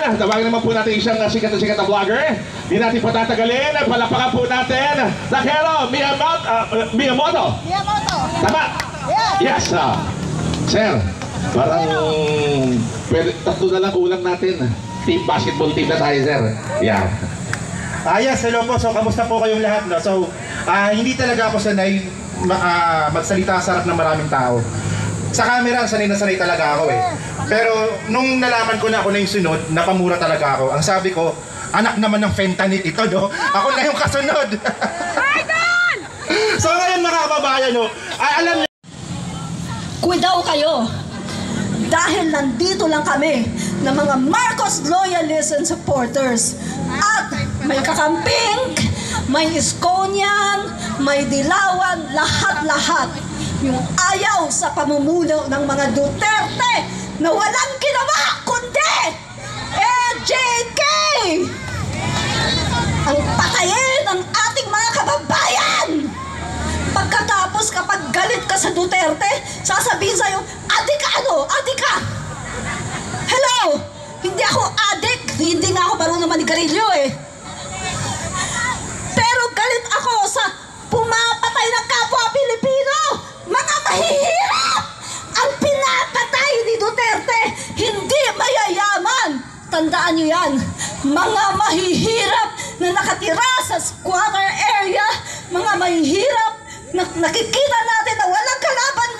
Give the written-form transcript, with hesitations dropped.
naman, tawagin naman po natin isang sikat na vlogger. Hindi natin patatagalin. Palapakan po natin. Takero Miyamoto. Tama? Yes. Sir, parang tatlo na lang kulang natin. Team basketball team na tayo, sir. Yeah. Yes, hello po. So, kamusta po kayong lahat? No? So, hindi talaga ako sanay magsalita sa harap ng maraming tao. Sa camera, sanay na sanay talaga ako eh. Pero, nung nalaman ko na ako na yung sunod, napamura talaga ako. Ang sabi ko, anak naman ng fentanyl ito, no? Ako na yung kasunod. So, ngayon mga kababayan, no? Alam niyo, Kuidaw kayo dahil nandito lang kami ng mga Marcos loyalists and supporters. At may kakamping, may Iskonian, may Dilawan, lahat-lahat. Yung ayaw sa pamumuno ng mga Duterte na walang ginawa kundi EJK! Ang patayin ng ating mga kababayan! Pagkatapos kapag galit ka sa Duterte, sasabihin sa'yo, adik ka ano? Adik ka! Hello! Hindi ako adik, hindi nga ako marunong manigarilyo eh. Pero galit ako sa pumapatay ng kapwa Pilipino! Mga mahihirap! Ang pinapatay ni Duterte, hindi mayayaman! Tandaan nyo yan, mga mahihirap na nakatira sa squatter area, mga mahihirap na nakikita natin na walang kalaban